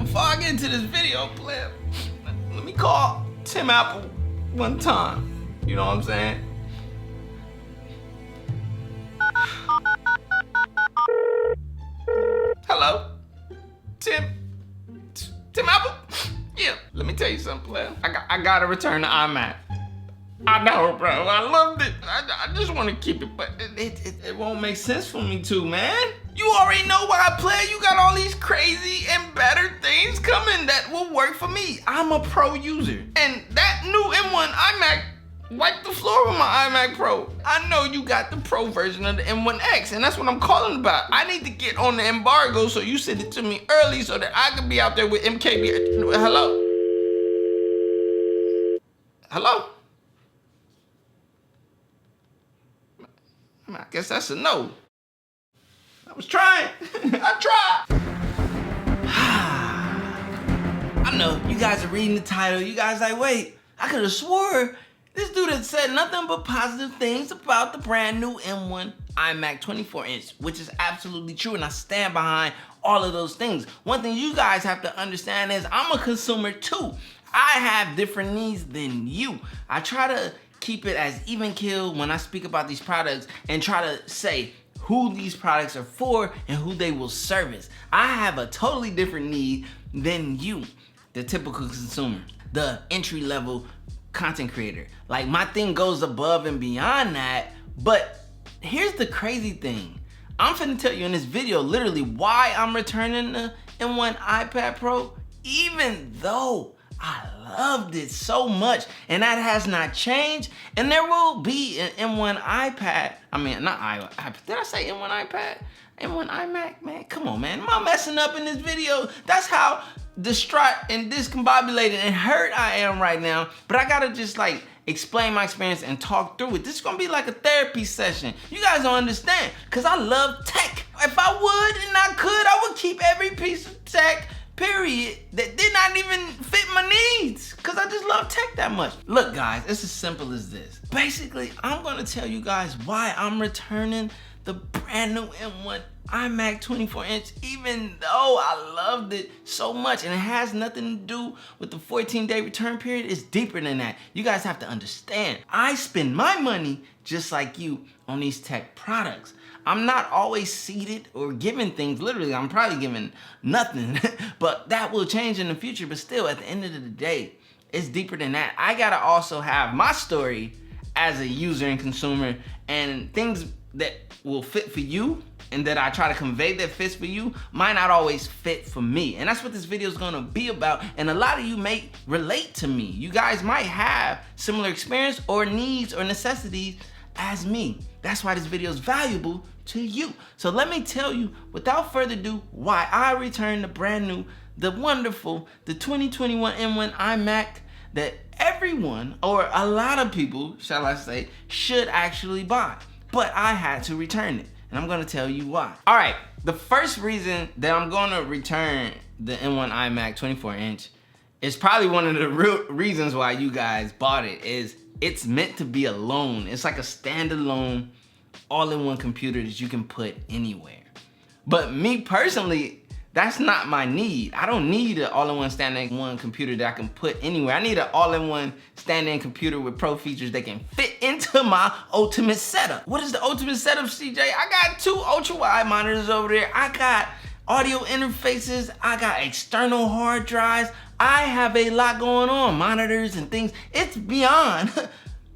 before I get into this video, player, let me call Tim Apple one time. You know what I'm saying? Hello? Tim Apple? Yeah, let me tell you something, player. I gotta return the iMac. I know, bro. I loved it. I just want to keep it, but it won't make sense for me to, man. You already know why I play. You got all these crazy and better things coming that will work for me. I'm a pro user. And that new M1 iMac wiped the floor with my iMac Pro. I know you got the Pro version of the M1X, and that's what I'm calling about. I need to get on the embargo, so you send it to me early so that I can be out there with MKB. Hello? Hello? I guess that's a no. I was trying. I tried. I know, you guys are reading the title. You guys like, wait, I could have swore this dude had said nothing but positive things about the brand new M1 iMac 24-inch, which is absolutely true, and I stand behind all of those things. One thing you guys have to understand is I'm a consumer too. I have different needs than you. I try to keep it as even keel when I speak about these products and try to say who these products are for and who they will service. I have a totally different need than you, the typical consumer, the entry-level content creator. Like, my thing goes above and beyond that, but here's the crazy thing. I'm finna tell you in this video literally why I'm returning the M1 iPad Pro, even though I loved it so much, and that has not changed. And there will be an M1 iPad. I mean, not iPad. Did I say M1 iPad? M1 iMac, man. Come on, man. Am I messing up in this video? That's how distraught and discombobulated and hurt I am right now. But I gotta just like explain my experience and talk through it. This is gonna be like a therapy session. You guys don't understand, because I love tech. If I would and I could, I would keep every piece of tech, period, that did not even fit my needs, because I just love tech that much. Look, guys, it's as simple as this. Basically, I'm gonna tell you guys why I'm returning the brand new M1 iMac 24-inch, even though I loved it so much, and it has nothing to do with the 14-day return period. It's deeper than that. You guys have to understand. I spend my money just like you on these tech products. I'm not always seated or given things. Literally, I'm probably given nothing, but that will change in the future. But still, at the end of the day, it's deeper than that. I gotta also have my story as a user and consumer, and things that will fit for you and that I try to convey that fits for you might not always fit for me. And that's what this video is gonna be about. And a lot of you may relate to me. You guys might have similar experience or needs or necessities as me. That's why this video is valuable to you. So let me tell you, without further ado, why I returned the brand new, the wonderful, the 2021 M1 iMac that everyone, or a lot of people, shall I say, should actually buy. But I had to return it, and I'm gonna tell you why. All right, the first reason that I'm gonna return the M1 iMac 24-inch is probably one of the real reasons why you guys bought it, is it's meant to be alone. It's like a standalone, all-in-one computer that you can put anywhere. But me personally, that's not my need. I don't need an all-in-one stand-in-one computer that I can put anywhere. I need an all-in-one stand-in computer with pro features that can fit into my ultimate setup. What is the ultimate setup, CJ? I got 2 ultra-wide monitors over there. I got audio interfaces. I got external hard drives. I have a lot going on, monitors and things. It's beyond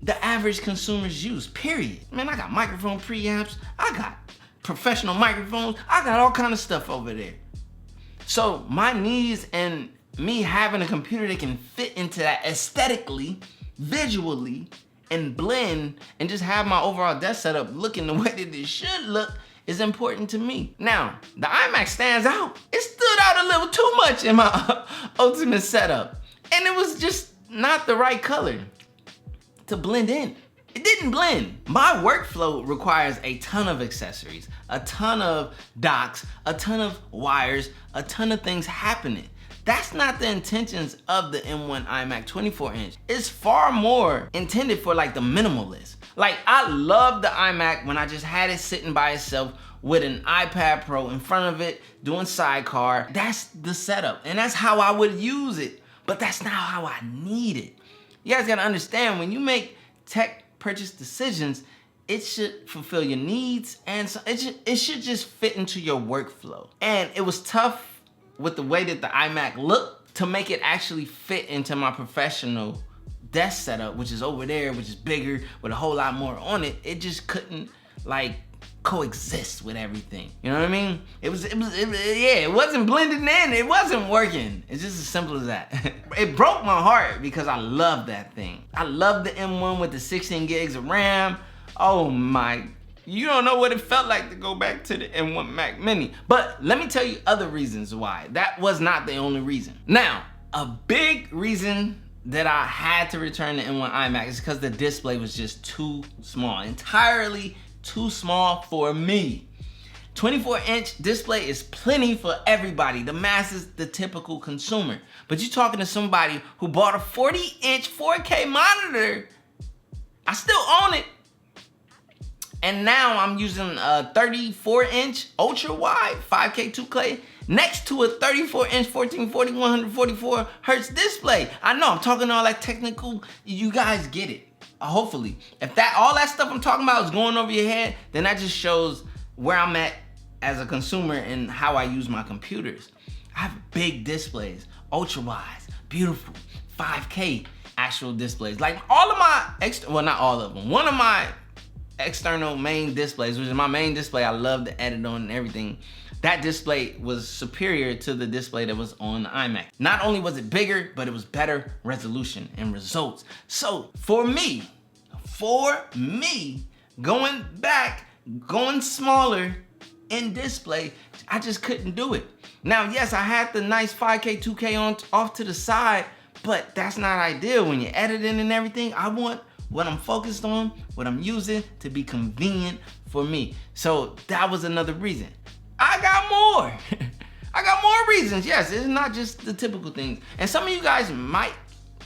the average consumer's use, period. Man, I got microphone preamps. I got professional microphones. I got all kind of stuff over there. So my needs and me having a computer that can fit into that aesthetically, visually, and blend, and just have my overall desk setup looking the way that it should look is important to me. Now, the iMac stands out. It stood out a little too much in my ultimate setup. And it was just not the right color to blend in. It didn't blend. My workflow requires a ton of accessories, a ton of docks, a ton of wires, a ton of things happening. That's not the intentions of the M1 iMac 24-inch. It's far more intended for like the minimalist. Like, I love the iMac when I just had it sitting by itself with an iPad Pro in front of it, doing sidecar. That's the setup, and that's how I would use it, but that's not how I need it. You guys gotta understand, when you make tech purchase decisions, it should fulfill your needs, and so it should just fit into your workflow. And it was tough with the way that the iMac looked to make it actually fit into my professional desk setup, which is over there, which is bigger with a whole lot more on it. It just couldn't like coexist with everything. You know what I mean? It wasn't blending in. It wasn't working. It's just as simple as that. It broke my heart because I love that thing. I love the M1 with the 16 gigs of RAM. Oh my, you don't know what it felt like to go back to the M1 Mac Mini. But let me tell you other reasons why. That was not the only reason. Now, a big reason that I had to return the M1 iMac is because the display was just too small, entirely too small for me. 24-inch display is plenty for everybody, the masses, the typical consumer. But you're talking to somebody who bought a 40-inch 4K monitor. I still own it. And now I'm using a 34-inch ultra wide 5K 2K next to a 34-inch 1440 144 hertz display. I know I'm talking all that technical, you guys get it. Hopefully. If all that stuff I'm talking about is going over your head, then that just shows where I'm at as a consumer and how I use my computers. I have big displays, ultra wides, beautiful 5K actual displays. Like all of my well, not all of them. One of my external main displays, which is my main display I love to edit on and everything, that display was superior to the display that was on the iMac. Not only was it bigger, but it was better resolution and results. So for me, going smaller in display, I just couldn't do it. Now, yes, I had the nice 5K 2K off to the side, but that's not ideal when you're editing and everything. I want what I'm focused on, what I'm using to be convenient for me. So that was another reason. I got more. I got more reasons. Yes, it's not just the typical things. And some of you guys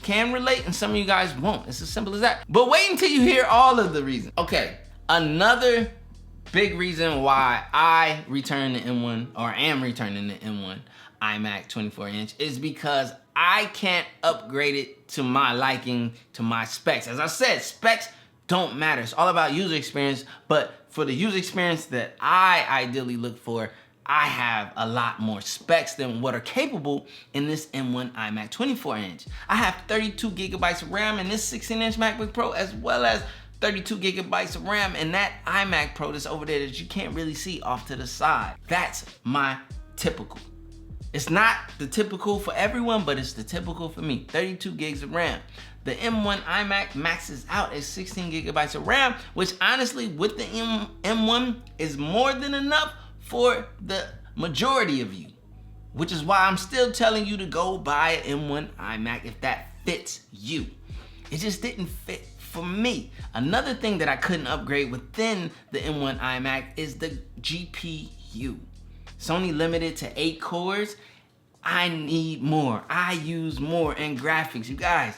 can relate and some of you guys won't. It's as simple as that. But wait until you hear all of the reasons. Okay, another big reason why I returned the M1, or am returning the M1 iMac 24-inch, is because I can't upgrade it to my liking, to my specs. As I said, specs don't matter. It's all about user experience, but for the user experience that I ideally look for, I have a lot more specs than what are capable in this M1 iMac 24-inch. I have 32 gigabytes of RAM in this 16-inch MacBook Pro, as well as 32 gigabytes of RAM in that iMac Pro that's over there that you can't really see off to the side. That's my typical. It's not the typical for everyone, but it's the typical for me. 32 gigs of RAM. The M1 iMac maxes out at 16 gigabytes of RAM, which honestly, with the M1, is more than enough for the majority of you. Which is why I'm still telling you to go buy an M1 iMac if that fits you. It just didn't fit for me. Another thing that I couldn't upgrade within the M1 iMac is the GPU. It's only limited to 8 cores. I need more. I use more in graphics. You guys,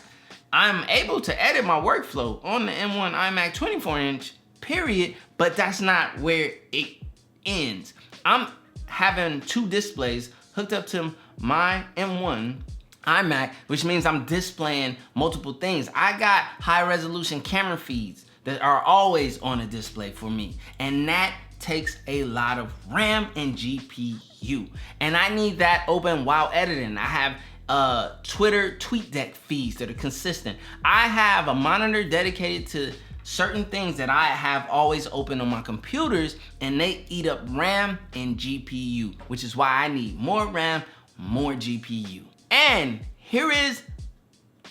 I'm able to edit my workflow on the M1 iMac 24-inch, period, but that's not where it ends. I'm having 2 displays hooked up to my M1 iMac, which means I'm displaying multiple things. I got high resolution camera feeds that are always on a display for me, and that takes a lot of RAM and GPU, and I need that open while editing. I have Twitter TweetDeck feeds that are consistent. I have a monitor dedicated to certain things that I have always open on my computers, and they eat up RAM and GPU, which is why I need more RAM, more GPU. And here is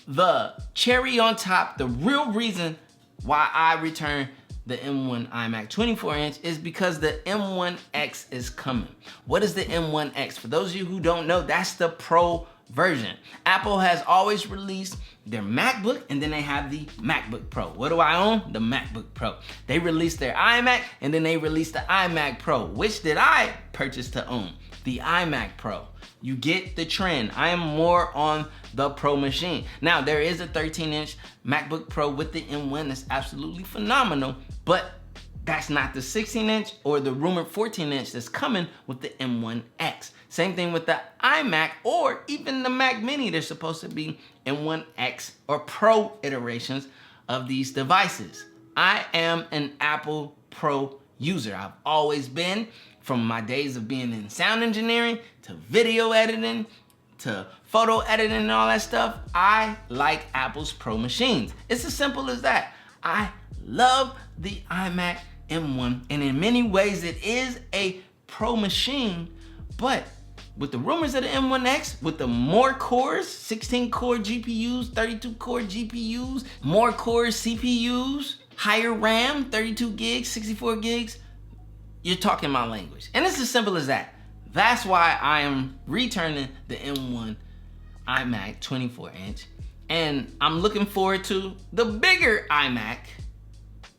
the cherry on top, the real reason why I returned the M1 iMac 24-inch is because the M1X is coming. What is the M1X? For those of you who don't know, that's the Pro version. Apple has always released their MacBook, and then they have the MacBook Pro. What do I own? The MacBook Pro. They released their iMac, and then they released the iMac Pro. Which did I purchase to own? The iMac Pro. You get the trend. I am more on the Pro machine. Now, there is a 13-inch MacBook Pro with the M1 that's absolutely phenomenal, but That's not the 16-inch or the rumored 14-inch that's coming with the M1X. Same thing with the iMac or even the Mac Mini. They're supposed to be M1X or Pro iterations of these devices. I am an Apple Pro user. I've always been, from my days of being in sound engineering to video editing to photo editing and all that stuff. I like Apple's Pro machines. It's as simple as that. I love the iMac M1, and in many ways it is a Pro machine, but with the rumors of the M1X, with the more cores, 16 core GPUs, 32 core GPUs, more cores CPUs, higher RAM, 32 gigs, 64 gigs, you're talking my language. And it's as simple as that. That's why I am returning the M1 iMac 24-inch, and I'm looking forward to the bigger iMac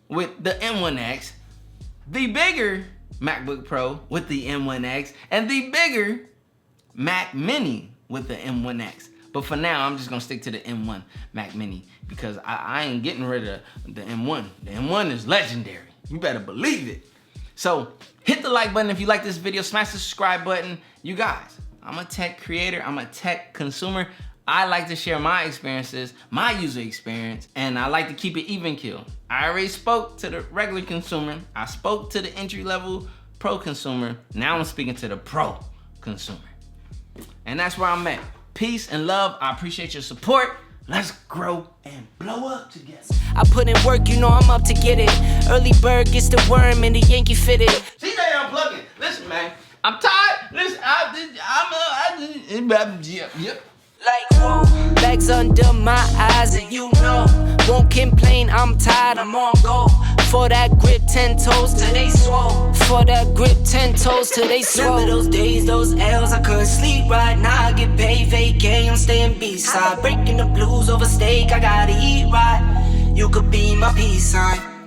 with the M1X, the bigger MacBook Pro with the M1X, and the bigger Mac Mini with the M1X. But for now, I'm just gonna stick to the M1 Mac Mini because I ain't getting rid of the M1. The M1 is legendary. You better believe it. So hit the like button if you like this video, smash the subscribe button. You guys, I'm a tech creator, I'm a tech consumer. I like to share my experiences, my user experience, and I like to keep it even keel. I already spoke to the regular consumer, I spoke to the entry-level pro consumer, now I'm speaking to the pro consumer. And that's where I'm at. Peace and love, I appreciate your support. Let's grow and blow up together. I put in work, you know I'm up to get it. Early bird gets the worm and the Yankee fitted. CJ Unplugging. Listen, man, I'm tired. Listen, yep. Like, whoa, bags under my eyes and you know, won't complain, I'm tired, I'm on go. For that grip, 10 toes till they swole. For that grip, 10 toes till they swole. Remember those days, those L's, I couldn't sleep right now. I get paid, vacay, I'm staying B-side. Breaking the blues over steak, I gotta eat right. You could be my peace sign.